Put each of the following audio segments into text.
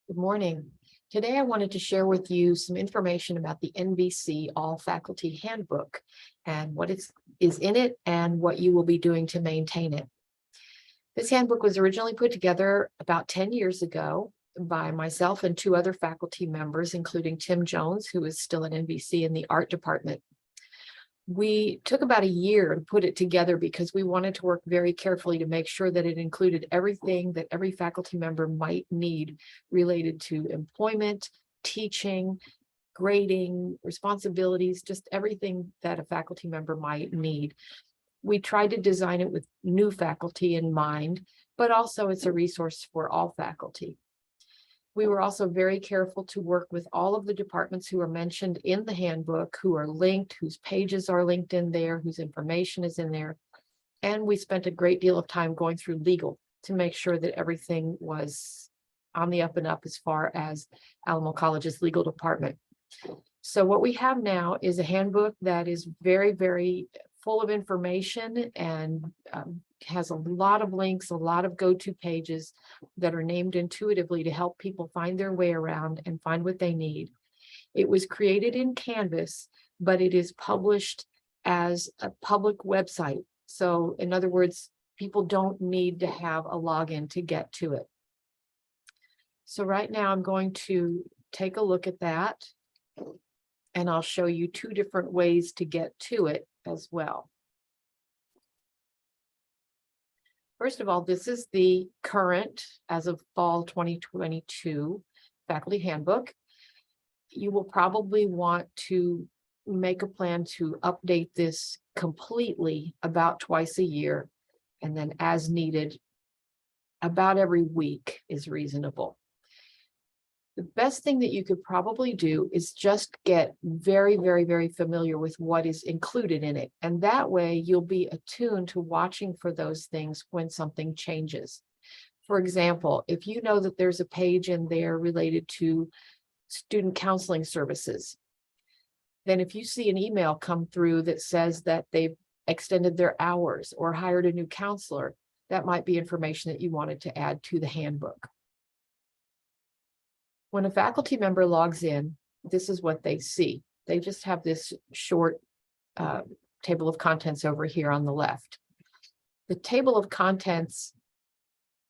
Good morning. Today I wanted to share with you some information about the NVC All Faculty Handbook and what is in it and what you will be doing to maintain it. This handbook was originally put together about 10 years ago by myself and two other faculty members, including Tim Jones, who is still at NVC in the art department. We took about a year to put it together because we wanted to work very carefully to make sure that it included everything that every faculty member might need related to employment, teaching, grading, responsibilities, just everything that a faculty member might need. We tried to design it with new faculty in mind, but also it's a resource for all faculty. We were also very careful to work with all of the departments who are mentioned in the handbook, who are linked, whose pages are linked in there, whose information is in there. And we spent a great deal of time going through legal to make sure that everything was on the up and up as far as Alamo College's legal department. So what we have now is a handbook that is very, very full of information and has a lot of links, a lot of go-to pages that are named intuitively to help people find their way around and find what they need. It was created in Canvas, but it is published as a public website. So in other words, people don't need to have a login to get to it. So right now I'm going to take a look at that, and I'll show you two different ways to get to it as well. First of all, this is the current, as of fall 2022, faculty handbook. You will probably want to make a plan to update this completely about twice a year, and then as needed, about every week is reasonable. The best thing that you could probably do is just get very, very, very familiar with what is included in it. And that way you'll be attuned to watching for those things when something changes. For example, if you know that there's a page in there related to student counseling services, then if you see an email come through that says that they've extended their hours or hired a new counselor, that might be information that you wanted to add to the handbook. When a faculty member logs in, this is what they see. They just have this short table of contents over here on the left. The table of contents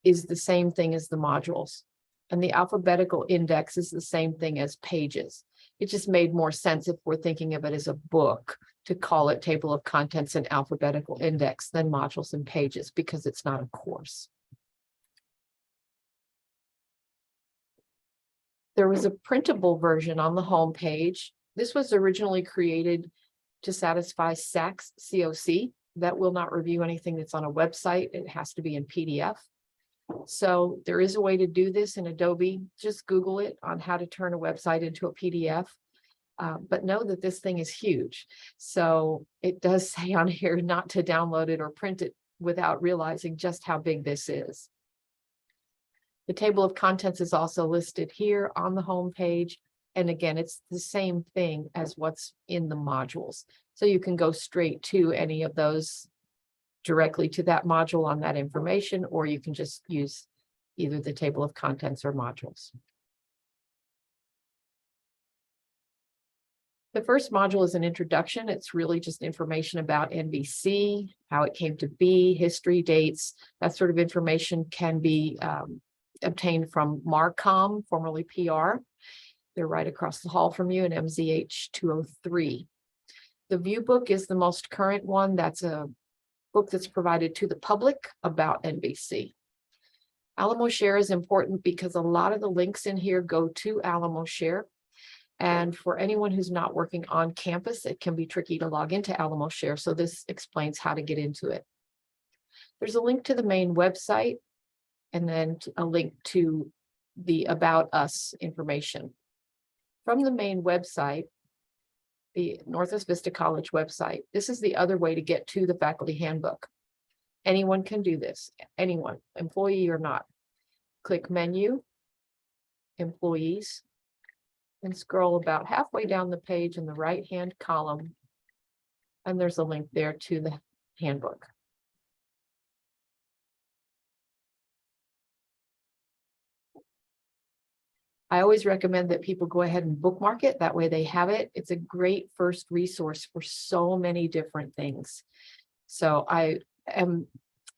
is the same thing as the modules, and the alphabetical index is the same thing as pages. It just made more sense if we're thinking of it as a book to call it table of contents and alphabetical index than modules and pages, because it's not a course. There was a printable version on the home page. This was originally created to satisfy SACS COC. That will not review anything that's on a website. It has to be in PDF. So there is a way to do this in Adobe. Just Google it on how to turn a website into a PDF. But know that this thing is huge. So it does say on here not to download it or print it without realizing just how big this is. The table of contents is also listed here on the home page. And again, it's the same thing as what's in the modules. So you can go straight to any of those directly to that module on that information, or you can just use either the table of contents or modules. The first module is an introduction. It's really just information about NVC, how it came to be, history, dates. That sort of information can be obtained from Marcom, formerly PR. They're right across the hall from you in MZH 203. The view book is the most current one. That's a book that's provided to the public about NVC. Alamo Share is important because a lot of the links in here go to Alamo Share. And for anyone who's not working on campus, it can be tricky to log into Alamo Share. So this explains how to get into it. There's a link to the main website, and then a link to the About Us information. From the main website, the Northwest Vista College website, this is the other way to get to the faculty handbook. Anyone can do this, anyone, employee or not. Click Menu, Employees, and scroll about halfway down the page in the right-hand column, and there's a link there to the handbook. I always recommend that people go ahead and bookmark it. That way they have it. It's a great first resource for so many different things. So I am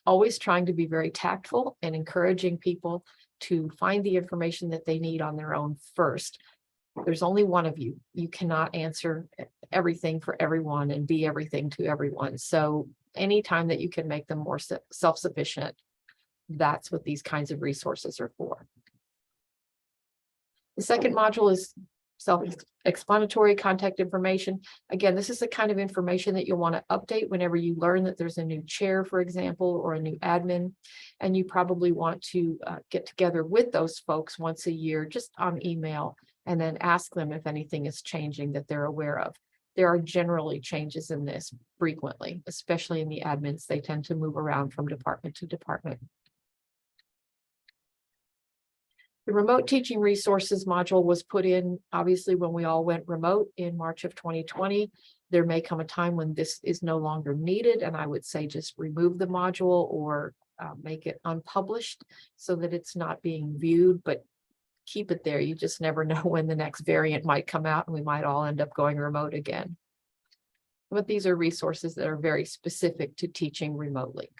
always trying to be very tactful and encouraging people to find the information that they need on their own first. There's only one of you. You cannot answer everything for everyone and be everything to everyone. So anytime that you can make them more self-sufficient, that's what these kinds of resources are for. The second module is self-explanatory contact information. Again, this is the kind of information that you'll want to update whenever you learn that there's a new chair, for example, or a new admin, and you probably want to get together with those folks once a year, just on email, and then ask them if anything is changing that they're aware of. There are generally changes in this frequently, especially in the admins. They tend to move around from department to department. The remote teaching resources module was put in, obviously, when we all went remote in March of 2020. There may come a time when this is no longer needed, and I would say just remove the module or make it unpublished so that it's not being viewed, but keep it there. You just never know when the next variant might come out and we might all end up going remote again. But these are resources that are very specific to teaching remotely.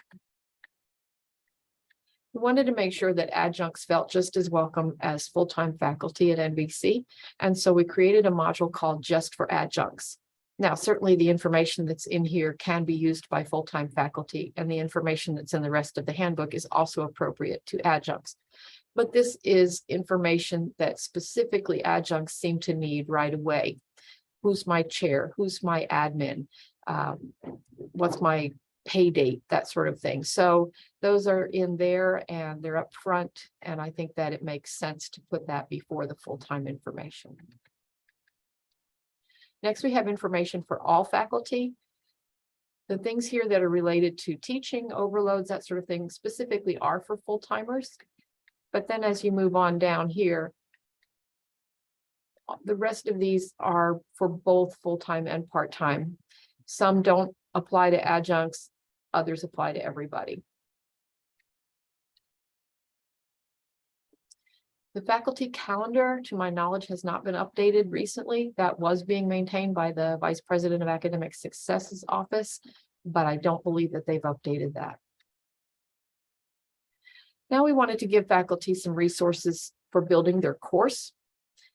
We wanted to make sure that adjuncts felt just as welcome as full-time faculty at NVC, and so we created a module called Just for Adjuncts. Now, certainly the information that's in here can be used by full-time faculty, and the information that's in the rest of the handbook is also appropriate to adjuncts. But this is information that specifically adjuncts seem to need right away. Who's my chair? Who's my admin? What's my pay date, that sort of thing. So those are in there and they're up front, and I think that it makes sense to put that before the full-time information. Next, we have information for all faculty. The things here that are related to teaching, overloads, that sort of thing, specifically are for full-timers. But then as you move on down here, the rest of these are for both full-time and part-time. Some don't apply to adjuncts, others apply to everybody. The faculty calendar, to my knowledge, has not been updated recently. That was being maintained by the Vice President of Academic Success's office, but I don't believe that they've updated that. Now we wanted to give faculty some resources for building their course.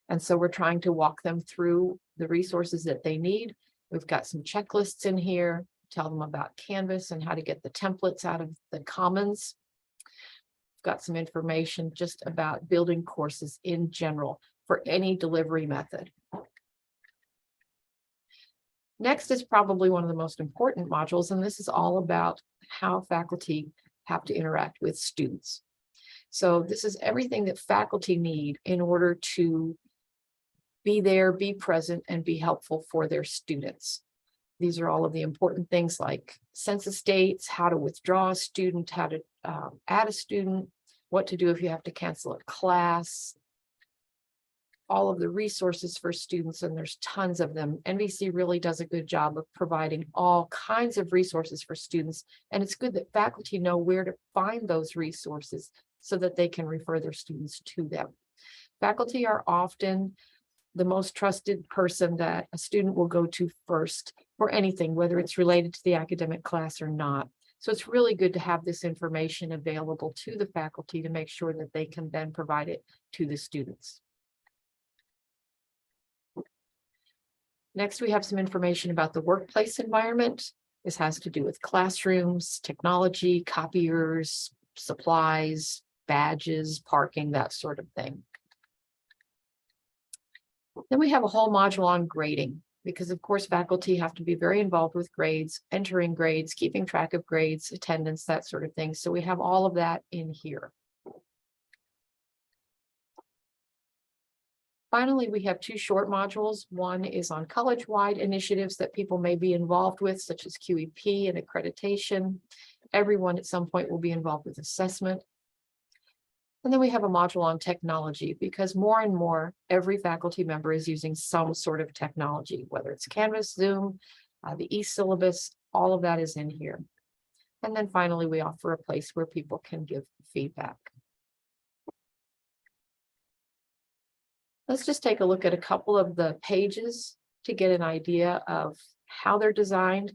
And so we're trying to walk them through the resources that they need. We've got some checklists in here, tell them about Canvas and how to get the templates out of the Commons. We've got some information just about building courses in general for any delivery method. Next is probably one of the most important modules, and this is all about how faculty have to interact with students. So this is everything that faculty need in order to be there, be present, and be helpful for their students. These are all of the important things like census dates, how to withdraw a student, how to add a student, what to do if you have to cancel a class, all of the resources for students, and there's tons of them. NVC really does a good job of providing all kinds of resources for students, and it's good that faculty know where to find those resources so that they can refer their students to them. Faculty are often the most trusted person that a student will go to first for anything, whether it's related to the academic class or not. So it's really good to have this information available to the faculty to make sure that they can then provide it to the students. Next, we have some information about the workplace environment. This has to do with classrooms, technology, copiers, supplies, badges, parking, that sort of thing. Then we have a whole module on grading, because of course faculty have to be very involved with grades, entering grades, keeping track of grades, attendance, that sort of thing. So we have all of that in here. Finally, we have two short modules. One is on college-wide initiatives that people may be involved with, such as QEP and accreditation. Everyone at some point will be involved with assessment. And then we have a module on technology, because more and more, every faculty member is using some sort of technology, whether it's Canvas, Zoom, the e-syllabus, all of that is in here. And then finally, we offer a place where people can give feedback. Let's just take a look at a couple of the pages to get an idea of how they're designed.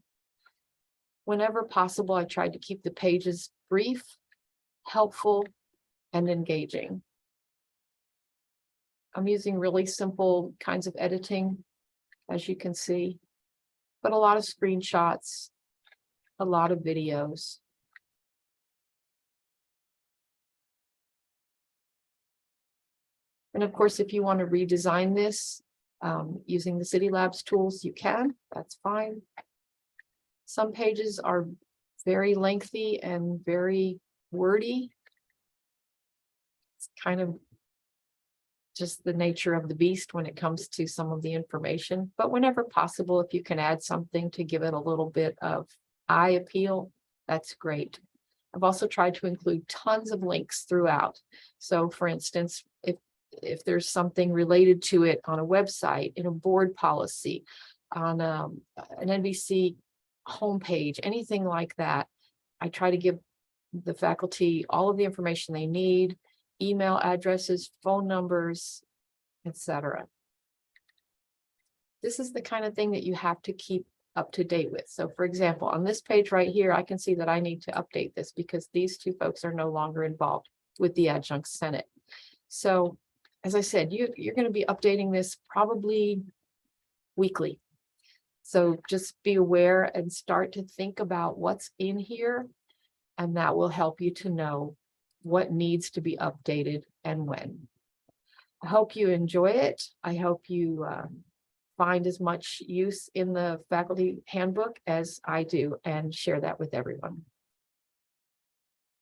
Whenever possible, I tried to keep the pages brief, helpful, and engaging. I'm using really simple kinds of editing, as you can see, but a lot of screenshots, a lot of videos. And of course, if you want to redesign this using the City Labs tools, you can, that's fine. Some pages are very lengthy and very wordy. It's kind of just the nature of the beast when it comes to some of the information, but whenever possible, if you can add something to give it a little bit of eye appeal, that's great. I've also tried to include tons of links throughout. So for instance, if there's something related to it on a website, in a board policy, on an NVC homepage, anything like that, I try to give the faculty all of the information they need, email addresses, phone numbers, etc. This is the kind of thing that you have to keep up to date with. So for example, on this page right here, I can see that I need to update this because these two folks are no longer involved with the Adjunct Senate. So as I said, you're going to be updating this probably weekly. So just be aware and start to think about what's in here, and that will help you to know what needs to be updated and when. I hope you enjoy it. I hope you find as much use in the faculty handbook as I do and share that with everyone.